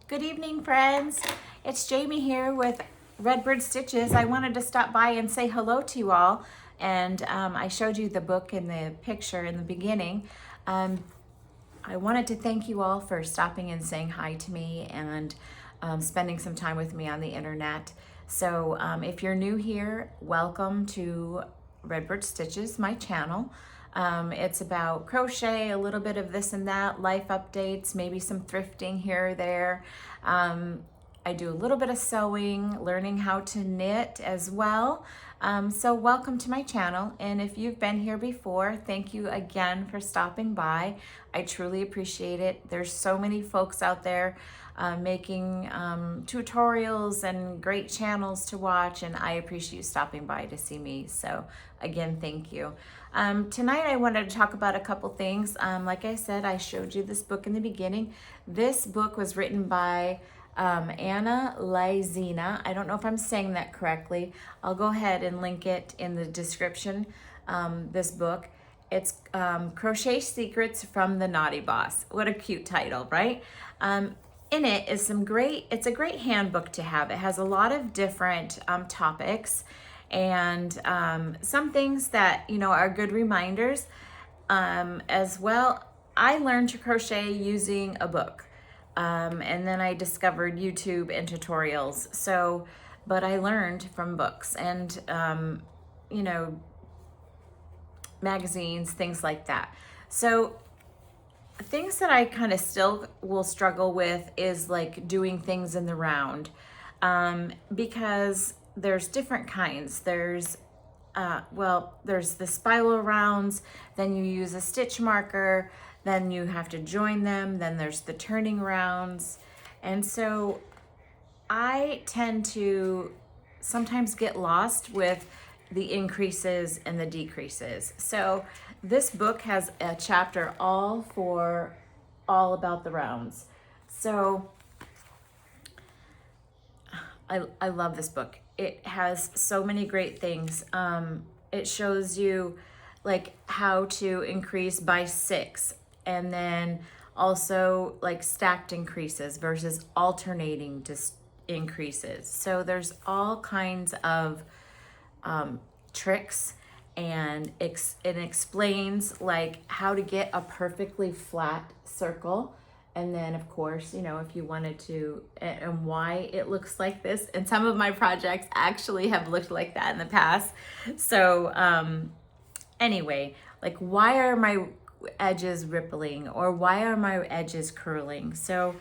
Good evening, friends. It's Jamie here with Redbird Stitches. I wanted to stop by and say hello to you all. And I showed you the book in the picture in the beginning. I wanted to thank you all for stopping and saying hi to me and spending some time with me on the internet. So if you're new here, welcome to Redbird Stitches, my channel. It's about crochet, a little bit of this and that, life updates, maybe some thrifting here or there. I do a little bit of sewing, learning how to knit as well. So welcome to my channel. And if you've been here before, thank you again for stopping by. I truly appreciate it. There's so many folks out there making tutorials and great channels to watch, and I appreciate you stopping by to see me. So again, thank you. Tonight I wanted to talk about a couple things. Like I said, I showed you this book in the beginning. This book was written by Anna Leyzina. I don't know if I'm saying that correctly. I'll go ahead and link it in the description, this book. It's Crochet Secrets from the Knotty Boss. What a cute title, right? In it is it's a great handbook to have. It has a lot of different topics and some things that, you know, are good reminders as well. I learned to crochet using a book. And then I discovered YouTube and tutorials. So, but I learned from books and, you know, magazines, things like that. So things that I kind of still will struggle with is like doing things in the round, because there's different kinds. There's there's the spiral rounds, then you use a stitch marker, then you have to join them, then there's the turning rounds. And so I tend to sometimes get lost with the increases and the decreases. So this book has a chapter all about the rounds. So I love this book. It has so many great things. It shows you like how to increase by 6, and then also like stacked increases versus alternating increases. So there's all kinds of tricks, and it explains like how to get a perfectly flat circle. And then of course, you know, if you wanted to, and why it looks like this. And some of my projects actually have looked like that in the past. So anyway, like why are my edges rippling, or why are my edges curling? So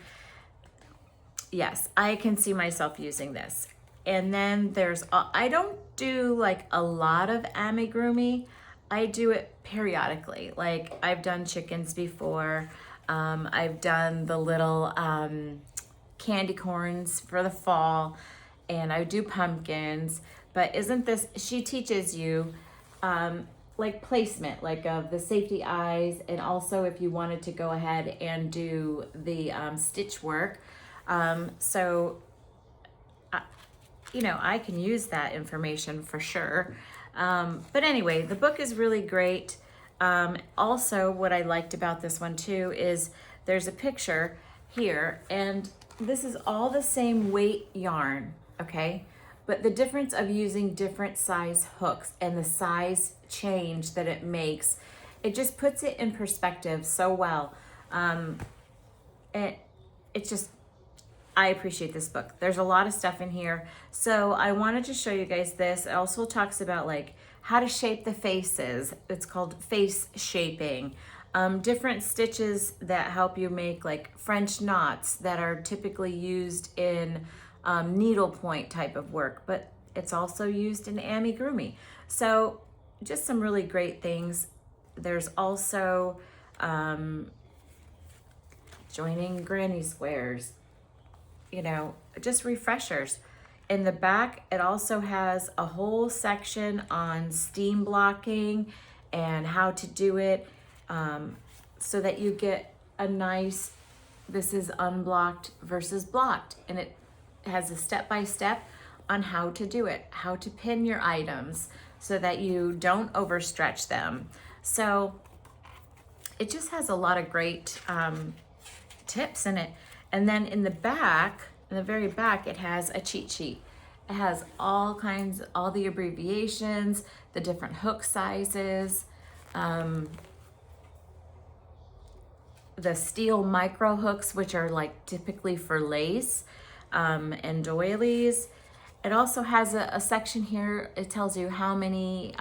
yes, I can see myself using this. And then there's, I don't do like a lot of amigurumi. I do it periodically. Like I've done chickens before. I've done the little candy corns for the fall, and I do pumpkins. But isn't this, she teaches you like placement, like of the safety eyes, and also if you wanted to go ahead and do the stitch work. So you know, I can use that information for sure. But anyway, the book is really great. Also, what I liked about this one too is there's a picture here, and this is all the same weight yarn, okay? But the difference of using different size hooks and the size change that it makes, it just puts it in perspective so well. It's just, I appreciate this book. There's a lot of stuff in here. So I wanted to show you guys this. It also talks about like how to shape the faces. It's called face shaping. Different stitches that help you make like French knots that are typically used in needlepoint type of work, but it's also used in amigurumi. So just some really great things. There's also joining granny squares, you know, just refreshers. In the back, it also has a whole section on steam blocking and how to do it, so that you get a nice, this is unblocked versus blocked. And it has a step-by-step on how to do it, how to pin your items so that you don't overstretch them. So it just has a lot of great tips in it. And then in the back, in the very back, it has a cheat sheet. It has all kinds, all the abbreviations, the different hook sizes, the steel micro hooks, which are like typically for lace, and doilies. It also has a section here. It tells you how many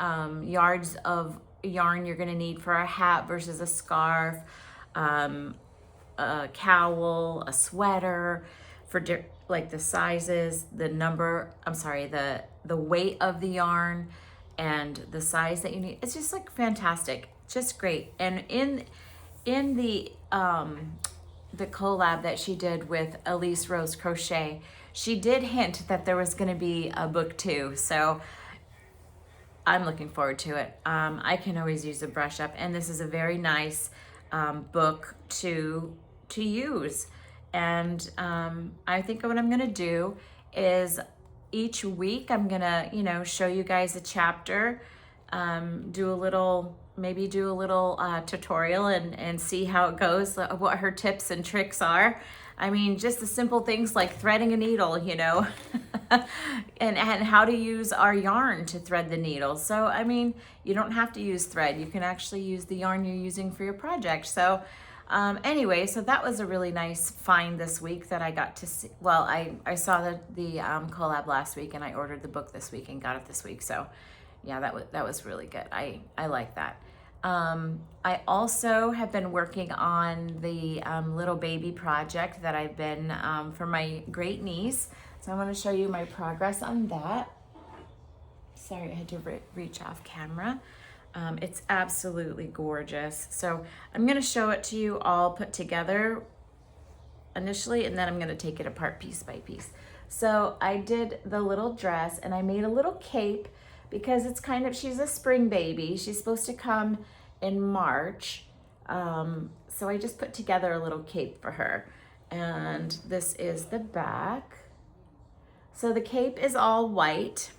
yards of yarn you're gonna need for a hat versus a scarf, a cowl, a sweater, for like the sizes, the number, the weight of the yarn and the size that you need. It's just like fantastic, just great. And in the collab that she did with Elise Rose Crochet, she did hint that there was going to be a book too. So I'm looking forward to it. I can always use a brush up, and this is a very nice book to use. And I think what I'm going to do is each week I'm going to, you know, show you guys a chapter, do a little tutorial and see how it goes, what her tips and tricks are. I mean, just the simple things like threading a needle, you know, and how to use our yarn to thread the needle. So, I mean, you don't have to use thread. You can actually use the yarn you're using for your project. So, anyway, so that was a really nice find this week that I got to see. Well, I saw the collab last week, and I ordered the book this week and got it this week. So, yeah, that was really good. I like that. I also have been working on the little baby project that I've been for my great niece. So I want to show you my progress on that. Sorry, I had to reach off camera. It's absolutely gorgeous. So I'm going to show it to you all put together initially, and then I'm going to take it apart piece by piece. So I did the little dress, and I made a little cape because it's kind of, she's a spring baby. She's supposed to come in March. So I just put together a little cape for her. And this is the back. So the cape is all white.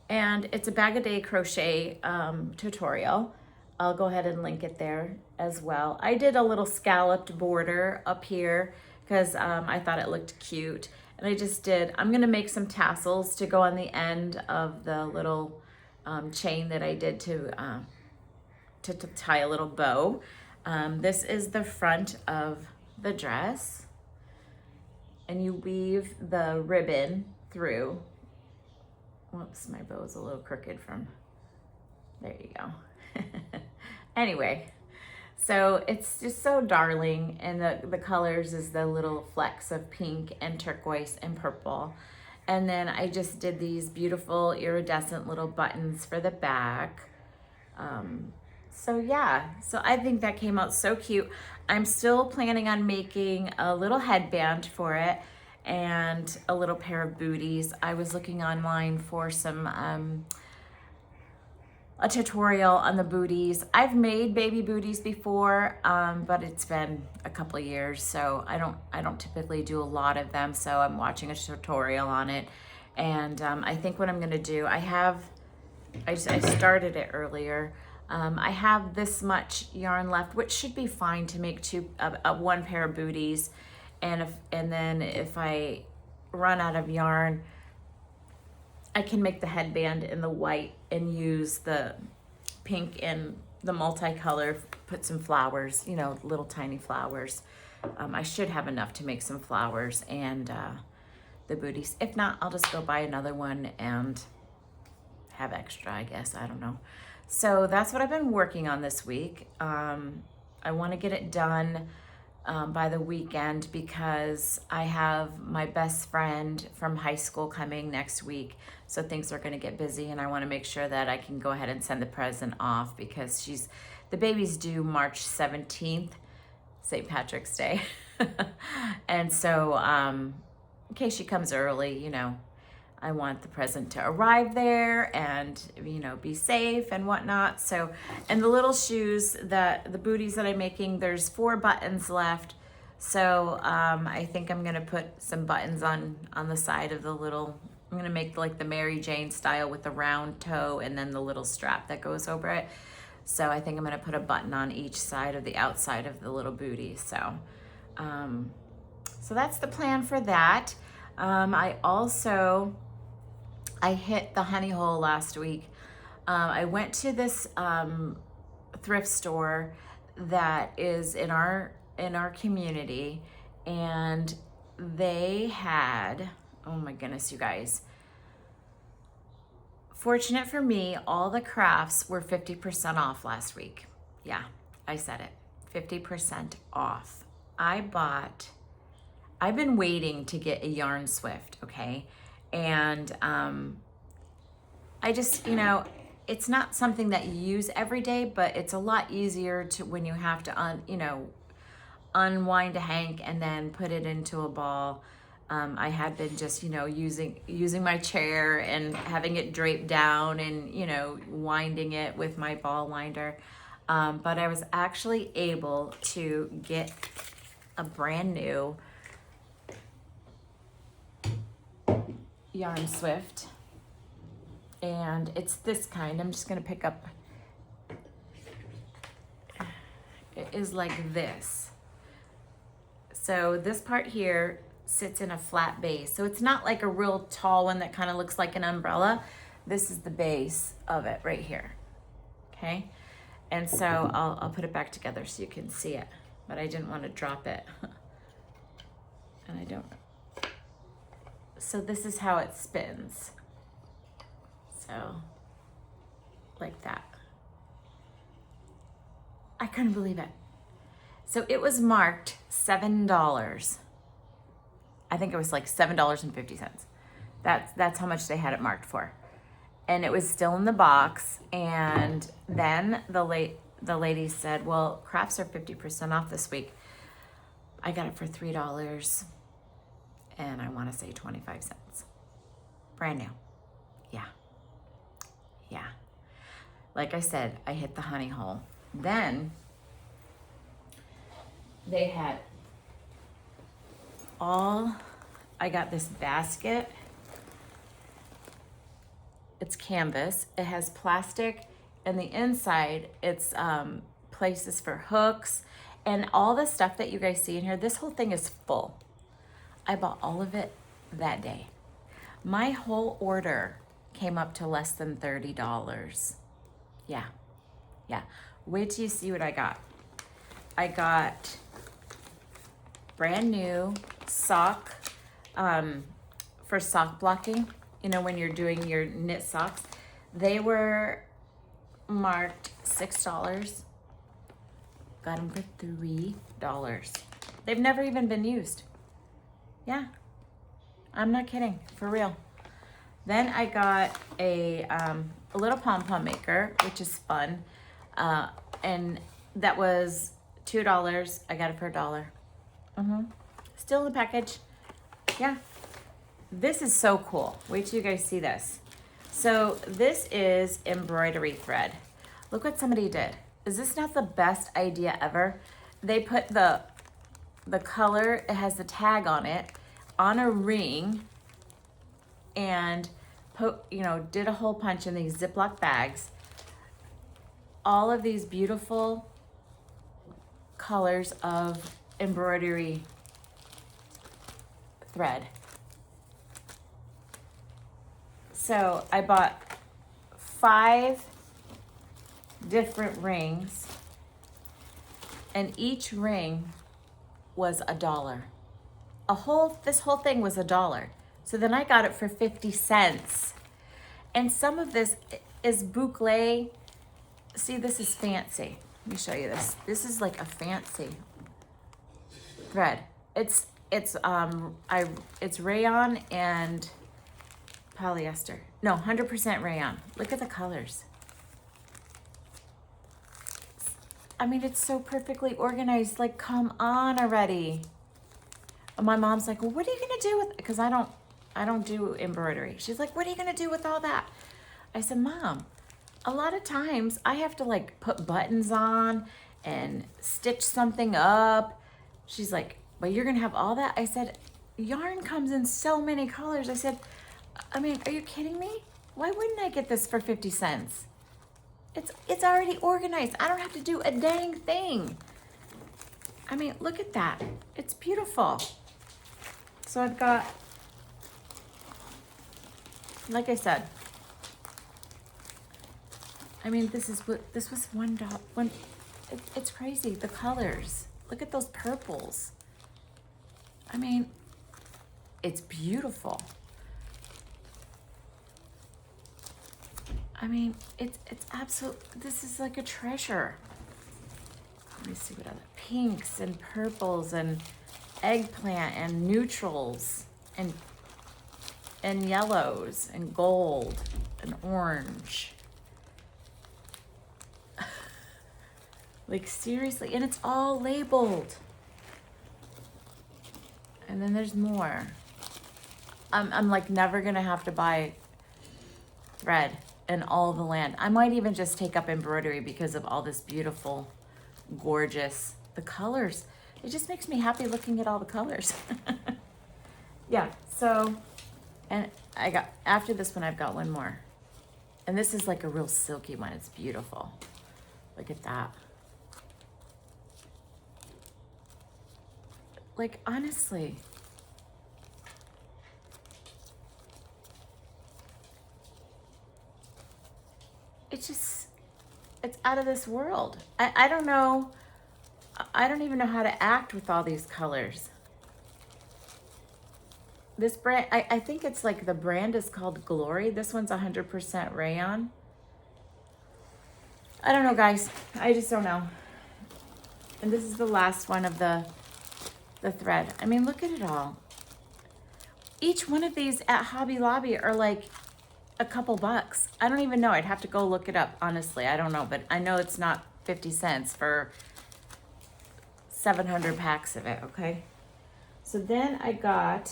And it's a bag a day crochet tutorial. I'll go ahead and link it there as well. I did a little scalloped border up here because I thought it looked cute. And I just did, I'm gonna make some tassels to go on the end of the little chain that I did to tie a little bow. This is the front of the dress. And you weave the ribbon through. Whoops, my bow is a little crooked from, there you go. Anyway, so it's just so darling, and the colors is the little flecks of pink and turquoise and purple. And then I just did these beautiful iridescent little buttons for the back. So yeah, so I think that came out so cute. I'm still planning on making a little headband for it and a little pair of booties. I was looking online for some a tutorial on the booties. I've made baby booties before, but it's been a couple of years, so I don't typically do a lot of them. So I'm watching a tutorial on it, and I think what I'm gonna do, I started it earlier. I have this much yarn left, which should be fine to make one pair of booties, and then if I run out of yarn, I can make the headband in the white and use the pink and the multicolor, put some flowers, you know, little tiny flowers. I should have enough to make some flowers and the booties. If not, I'll just go buy another one and have extra, I guess. I don't know. So that's what I've been working on this week. I want to get it done by the weekend because I have my best friend from high school coming next week. So things are going to get busy, and I want to make sure that I can go ahead and send the present off because the baby's due March 17th, St. Patrick's Day. And so in case she comes early, you know, I want the present to arrive there and, you know, be safe and whatnot. So, and the little shoes, the booties that I'm making, there's 4 buttons left. So I think I'm gonna put some buttons on the side of the little, I'm gonna make like the Mary Jane style with the round toe and then the little strap that goes over it. So I think I'm gonna put a button on each side of the outside of the little booty. So So that's the plan for that. I hit the honey hole last week. I went to this thrift store that is in our community, and they had, oh my goodness, you guys. Fortunate for me, all the crafts were 50% off last week. Yeah, I said it, 50% off. I've been waiting to get a yarn Swift, okay? And I just, it's not something that you use every day, but it's a lot easier to when you have to, unwind a hank and then put it into a ball. I had been just, using my chair and having it draped down and, winding it with my ball winder. But I was actually able to get a brand new yarn Swift. And it's this kind. I'm just going to pick up. It is like this. So this part here sits in a flat base. So it's not like a real tall one that kind of looks like an umbrella. This is the base of it right here. Okay. And so I'll put it back together so you can see it, but I didn't want to drop it. And I don't. So this is how it spins. So like that. I couldn't believe it. So it was marked $7. I think it was like $7.50. That's how much they had it marked for. And it was still in the box. And then the lady said, well, crafts are 50% off this week. I got it for $3 and I want to say 25 cents. Brand new. Yeah. Yeah. Like I said, I hit the honey hole. Then they had I got this basket. It's canvas. It has plastic, and the inside, it's places for hooks and all the stuff that you guys see in here. This whole thing is full. I bought all of it that day. My whole order came up to less than $30. Yeah. Yeah. Wait till you see what I got. I got brand new sock for sock blocking. When you're doing your knit socks. They were marked $6. Got them for $3. They've never even been used. Yeah, I'm not kidding, for real. Then I got a little pom-pom maker, which is fun. And that was $2. I got it for $1. Still in the package. Yeah. This is so cool. Wait till you guys see this. So this is embroidery thread. Look what somebody did. Is this not the best idea ever? They put the color, it has the tag on it, on a ring, and did a hole punch in these Ziploc bags. All of these beautiful colors of embroidery thread. So I bought 5 different rings, and each ring was $1. This whole thing was $1. So then I got it for 50 cents. And some of this is boucle. See, this is fancy. Let me show you this. This is like a fancy thread. It's rayon and polyester. No, 100% rayon. Look at the colors. I mean, it's so perfectly organized. Like, come on already. And my mom's like, well, what are you gonna do with, because I don't do embroidery. She's like, what are you gonna do with all that? I said, Mom, a lot of times I have to like put buttons on and stitch something up. She's like, but you're gonna have all that? I said, yarn comes in so many colors. I said, I mean, are you kidding me? Why wouldn't I get this for 50 cents? It's already organized. I don't have to do a dang thing. I mean, look at that. It's beautiful. So I've got, like I said, I mean, this was $1. It's crazy, the colors. Look at those purples. I mean, it's beautiful. I mean, it's absolute, this is like a treasure. Let me see what other, pinks and purples and eggplant and neutrals and yellows and gold and orange. Like seriously, and it's all labeled. And then there's more. I'm like never gonna have to buy thread in all the land. I might even just take up embroidery because of all this beautiful, gorgeous, the colors. It just makes me happy looking at all the colors. Yeah, so, and I got, after this one, I've got one more. And this is like a real silky one. It's beautiful. Look at that. Like, honestly. It's just, it's out of this world. I don't know. I don't even know how to act with all these colors. This brand, I think it's like the brand is called Glory. This one's 100% rayon. I don't know, guys. I just don't know. And this is the last one of the thread. I mean, look at it all. Each one of these at Hobby Lobby are like a couple bucks. I don't even know. I'd have to go look it up, honestly. I don't know, but I know it's not 50 cents for 700 packs of it, okay? So then I got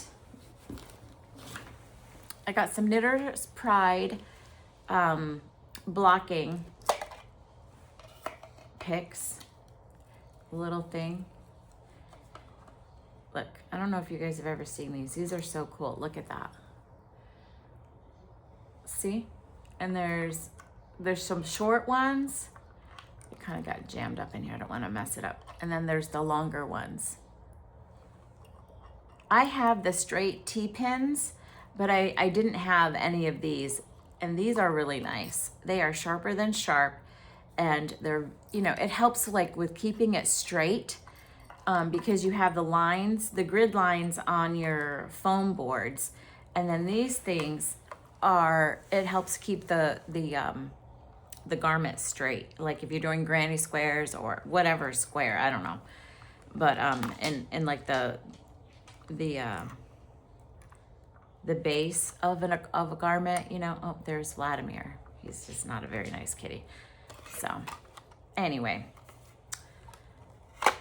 some Knitter's Pride blocking picks, little thing. Look, I don't know if you guys have ever seen these. These are so cool. Look at that. See? And there's some short ones. It kind of got jammed up in here. I don't want to mess it up. And then there's the longer ones. I have the straight T-pins, but I didn't have any of these. And these are really nice. They are sharper than sharp. And they're, you know, it helps like with keeping it straight. Because you have the lines, the grid lines on your foam boards, and then these things are, it helps keep the garment straight. Like if you're doing granny squares or whatever square, I don't know, but in like the base of a garment, you know. Oh, there's Vladimir. He's just not a very nice kitty. So anyway.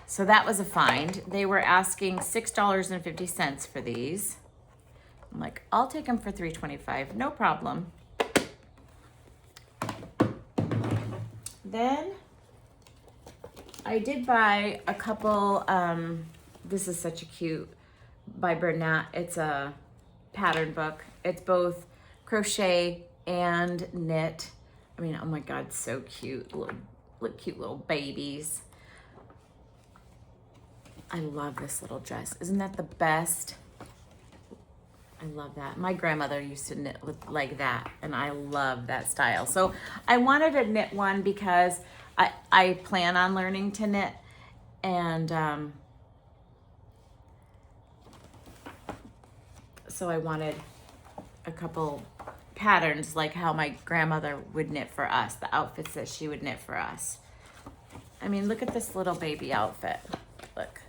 So that was a find. They were asking $6.50 for these. I'm like, I'll take them for $3.25, no problem. Then I did buy a couple, this is such a cute, by Bernat. It's a pattern book. It's both crochet and knit. I mean, oh my God, so cute. Look, cute little babies. I love this little dress. Isn't that the best? I love that. My grandmother used to knit with like that, and I love that style. So I wanted to knit one because I plan on learning to knit, and so I wanted a couple patterns like how my grandmother would knit for us, the outfits that she would knit for us. I mean, look at this little baby outfit. Look.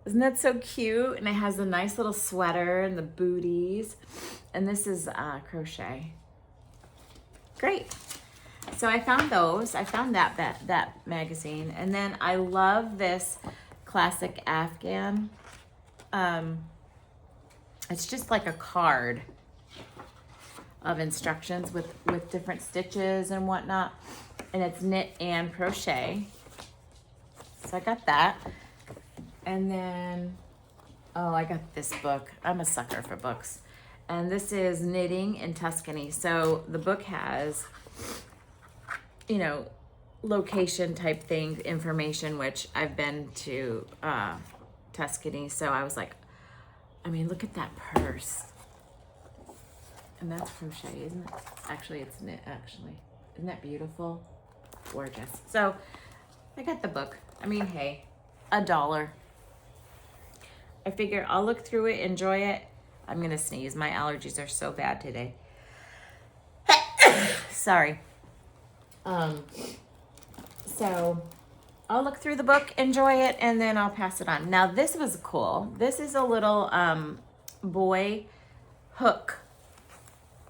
Isn't that so cute? And it has a nice little sweater and the booties. And this is crochet. Great. So I found those. I found that magazine. And then I love this classic Afghan. It's just like a card of instructions with different stitches and whatnot. And it's knit and crochet. So I got that. And then, oh, I got this book. I'm a sucker for books. And this is Knitting in Tuscany. So the book has, you know, location type thing information, which I've been to Tuscany, so I was like, I mean, look at that purse. And that's crochet, isn't it? Actually, it's knit, actually. Isn't that beautiful? Gorgeous. So I got the book. I mean, hey, $1. I figure I'll look through it, enjoy it. I'm gonna sneeze. My allergies are so bad today. Sorry. So I'll look through the book, enjoy it, and then I'll pass it on. Now this was cool. This is a little boy hook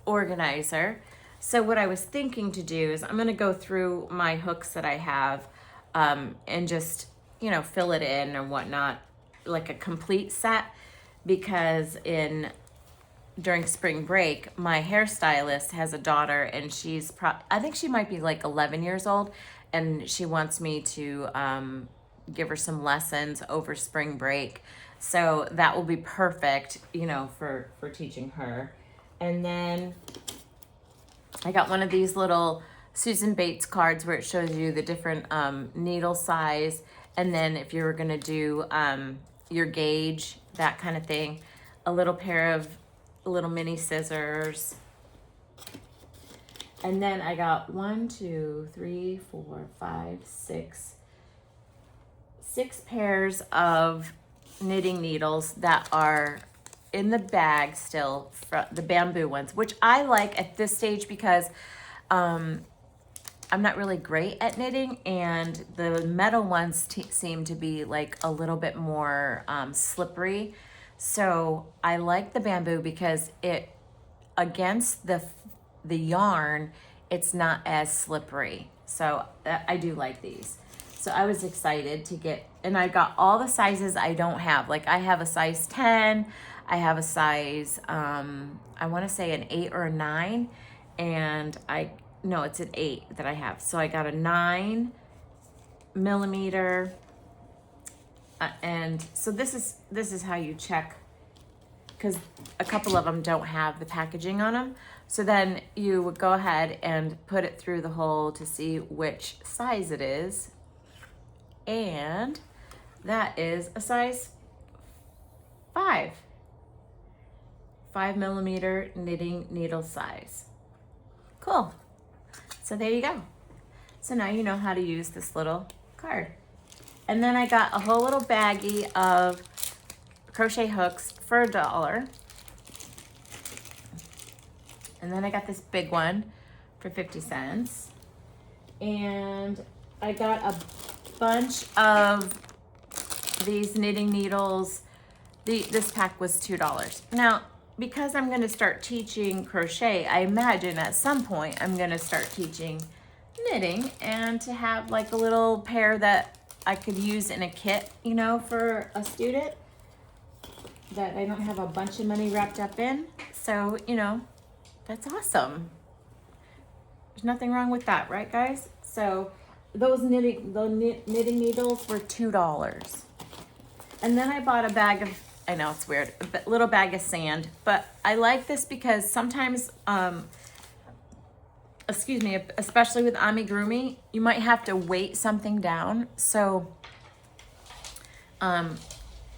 organizer. So what I was thinking to do is I'm gonna go through my hooks that I have and just, you know, fill it in or whatnot, like a complete set, because during spring break, my hairstylist has a daughter, and she's I think she might be like 11 years old, and she wants me to give her some lessons over spring break. So that will be perfect, you know, for teaching her. And then I got one of these little Susan Bates cards where it shows you the different needle size, and then if you were gonna do your gauge, that kind of thing. A little pair of little mini scissors. And then I got 6 pairs of knitting needles that are in the bag still, the bamboo ones, which I like at this stage because I'm not really great at knitting, and the metal ones seem to be like a little bit more slippery. So I like the bamboo because it, against the yarn, it's not as slippery. So I do like these. So I was excited to get, and I got all the sizes I don't have. Like I have a size 10, I have a size, I wanna say an 8 or a 9, and no, it's an 8 that I have. So I got a 9 millimeter, and so this is how you check, because a couple of them don't have the packaging on them. So then you would go ahead and put it through the hole to see which size it is. And that is a size 5 millimeter knitting needle size. Cool. So there you go. So now you know how to use this little card. And then I got a whole little baggie of crochet hooks for $1. And then I got this big one for 50 cents. And I got a bunch of these knitting needles. This pack was $2. Now, because I'm gonna start teaching crochet, I imagine at some point I'm gonna start teaching knitting, and to have like a little pair that I could use in a kit, you know, for a student that I don't have a bunch of money wrapped up in. So, you know, that's awesome. There's nothing wrong with that, right guys? So those knitting needles were $2. And then I bought a bag of, I know it's weird, a little bag of sand, but I like this because sometimes, especially with amigurumi, you might have to weight something down. So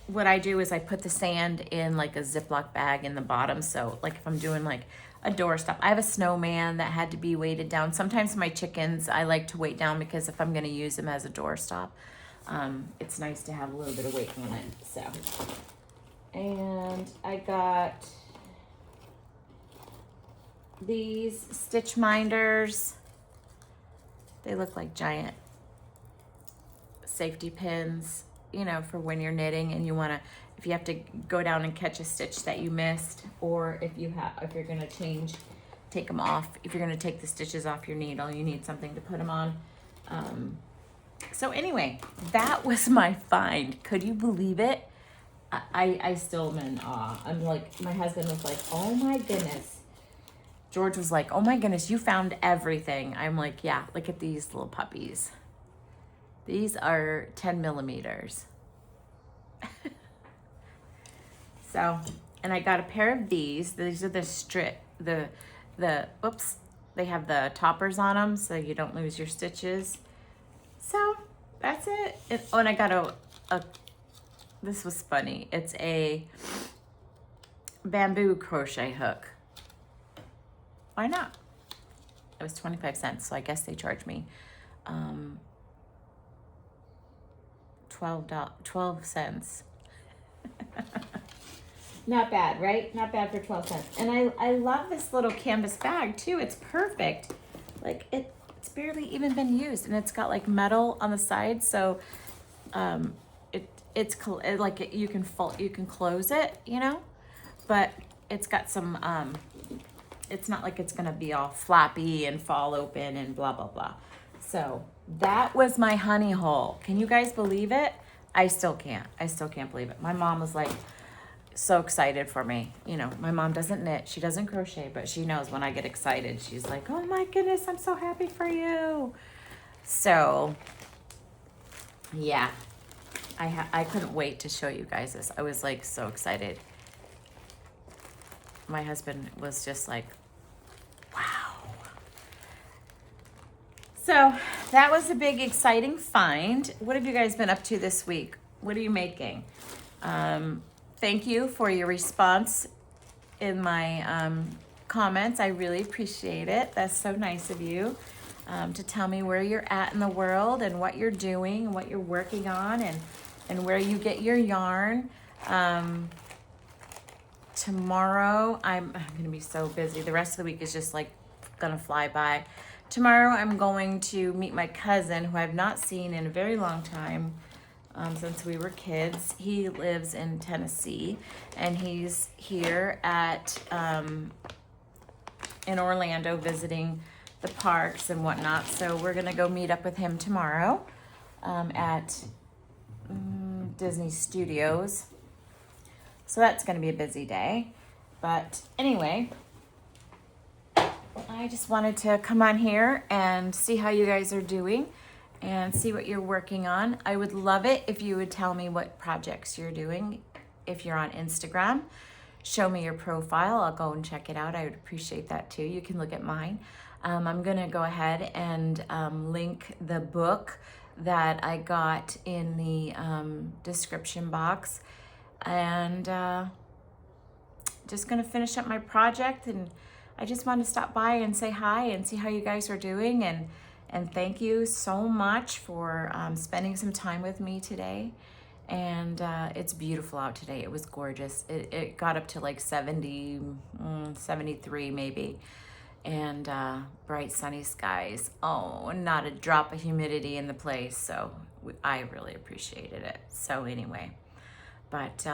what I do is I put the sand in like a Ziploc bag in the bottom. So like if I'm doing like a doorstop, I have a snowman that had to be weighted down. Sometimes my chickens, I like to weight down because if I'm gonna use them as a doorstop, it's nice to have a little bit of weight on it, so. And I got these stitch minders. They look like giant safety pins, you know, for when you're knitting and you wanna, if you have to go down and catch a stitch that you missed, or if you're gonna take them off, if you're gonna take the stitches off your needle, you need something to put them on. So anyway, that was my find. Could you believe it? I still am in awe. I'm like, my husband was like, oh my goodness. George was like, oh my goodness, you found everything. I'm like, yeah, look at these little puppies. These are 10 millimeters. So, and I got a pair of these. These are oops, they have the toppers on them so you don't lose your stitches. So that's it. Oh, and I got a, this was funny. It's a bamboo crochet hook. Why not? It was 25 cents, so I guess they charged me 12 cents. Not bad, right? Not bad for 12 cents. And I love this little canvas bag too. It's perfect. Like it's barely even been used, and it's got like metal on the side, so like you can close it, you know, but it's got some it's not like it's gonna be all flappy and fall open and blah blah blah. So that was my honey hole. Can you guys believe it? I still can't believe it. My mom was like so excited for me. You know, my mom doesn't knit, she doesn't crochet, but she knows when I get excited, she's like, oh my goodness, I'm so happy for you. So yeah, I couldn't wait to show you guys this. I was like so excited. My husband was just like, wow. So that was a big exciting find. What have you guys been up to this week? What are you making? Thank you for your response in my comments. I really appreciate it. That's so nice of you to tell me where you're at in the world and what you're doing and what you're working on and where you get your yarn. Tomorrow, I'm gonna be so busy. The rest of the week is just like gonna fly by. Tomorrow, I'm going to meet my cousin who I've not seen in a very long time, since we were kids. He lives in Tennessee, and he's here at in Orlando visiting the parks and whatnot. So we're gonna go meet up with him tomorrow at Disney Studios. So that's going to be a busy day. But anyway, I just wanted to come on here and see how you guys are doing and see what you're working on. I would love it if you would tell me what projects you're doing. If you're on Instagram, show me your profile. I'll go and check it out. I would appreciate that too. You can look at mine. I'm going to go ahead and link the book that I got in the description box. And just gonna finish up my project, and I just want to stop by and say hi and see how you guys are doing, and thank you so much for spending some time with me today. And it's beautiful out today. It was gorgeous. It got up to like 70, 73 maybe, and bright sunny skies. Oh, not a drop of humidity in the place, so I really appreciated it. So anyway, but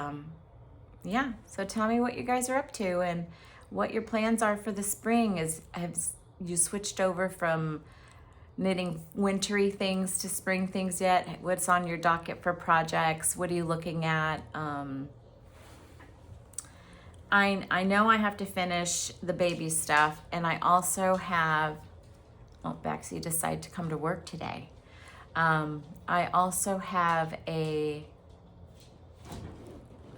yeah, so tell me what you guys are up to and what your plans are for the spring. Have you switched over from knitting wintry things to spring things yet? What's on your docket for projects? What are you looking at? I know I have to finish the baby stuff, and I also have, oh, Bexy decided to come to work today. I also have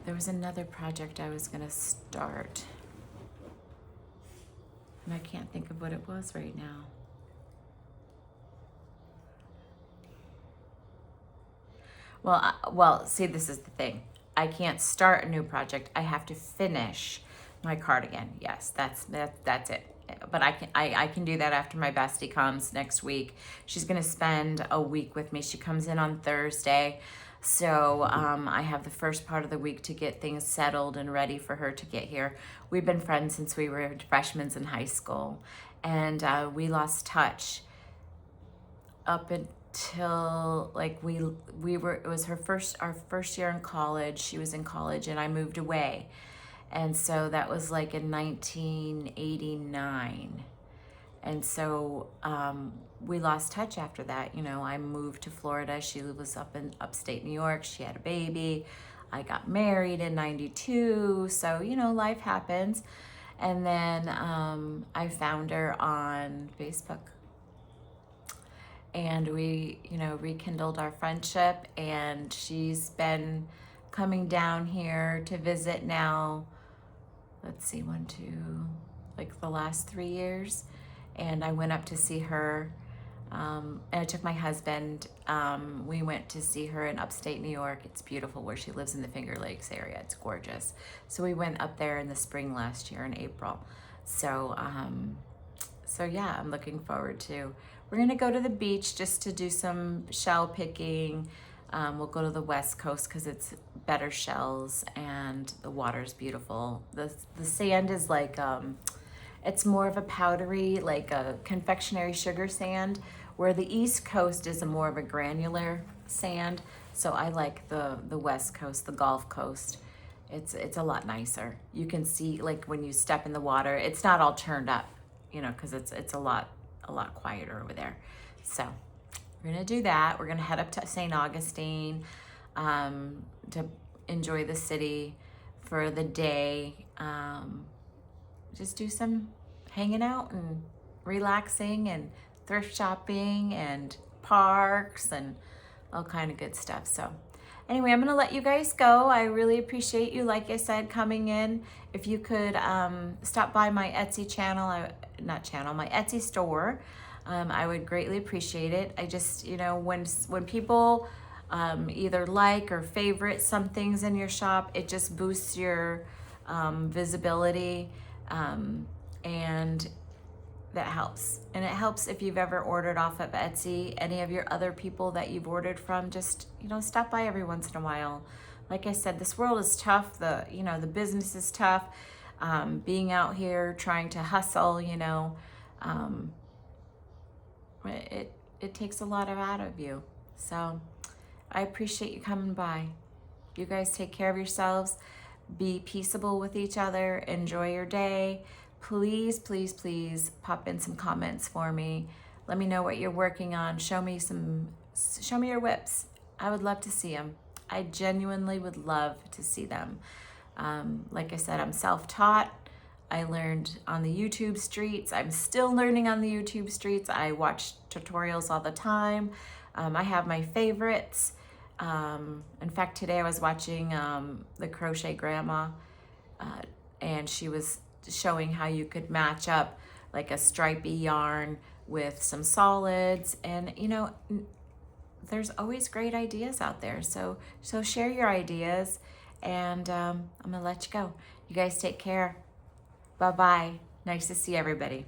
there was another project I was gonna start, and I can't think of what it was right now. Well, see, this is the thing. I can't start a new project. I have to finish my cardigan. Yes, that's it. But I can do that after my bestie comes next week. She's gonna spend a week with me. She comes in on Thursday. So I have the first part of the week to get things settled and ready for her to get here. We've been friends since we were freshmen in high school, and we lost touch up until like we were. It was our first year in college. She was in college, and I moved away, and so that was like in 1989. And so we lost touch after that. You know, I moved to Florida. She was up in upstate New York. She had a baby. I got married in 92. So, you know, life happens. And then I found her on Facebook. And we, you know, rekindled our friendship. And she's been coming down here to visit now. Let's see, like the last 3 years. And I went up to see her And I took my husband. We went to see her in upstate New York. It's beautiful where she lives in the Finger Lakes area. It's gorgeous. So we went up there in the spring last year in April. So, so yeah, I'm looking forward to, we're gonna go to the beach just to do some shell picking. We'll go to the West Coast because it's better shells and the water's beautiful. The sand is like, it's more of a powdery, like a confectionery sugar sand, where the East Coast is a more of a granular sand. So I like the West Coast, the Gulf Coast. It's a lot nicer. You can see, like when you step in the water, it's not all turned up, you know, because it's a lot quieter over there. So we're gonna do that. We're gonna head up to St. Augustine to enjoy the city for the day. Just do some hanging out and relaxing and thrift shopping and parks and all kind of good stuff. So anyway, I'm gonna let you guys go. I really appreciate you, like I said, coming in. If you could stop by my Etsy channel, my Etsy store, I would greatly appreciate it. I just, you know, when people either like or favorite some things in your shop, it just boosts your visibility, and that helps. And it helps if you've ever ordered off of Etsy, any of your other people that you've ordered from, just, you know, stop by every once in a while. Like I said, this world is tough. The business is tough. Being out here trying to hustle, you know, it takes a lot out of you. So I appreciate you coming by. You guys take care of yourselves. Be peaceable with each other. Enjoy your day. Please, please, please pop in some comments for me. Let me know what you're working on. Show me your WIPS. I would love to see them. I genuinely would love to see them. Like I said, I'm self-taught. I learned on the YouTube streets. I'm still learning on the YouTube streets. I watch tutorials all the time. I have my favorites. In fact, today I was watching the Crochet Grandma, and she was showing how you could match up like a stripy yarn with some solids, and you know, there's always great ideas out there. So share your ideas, and I'm gonna let you go. You guys take care. Bye-bye. Nice to see everybody.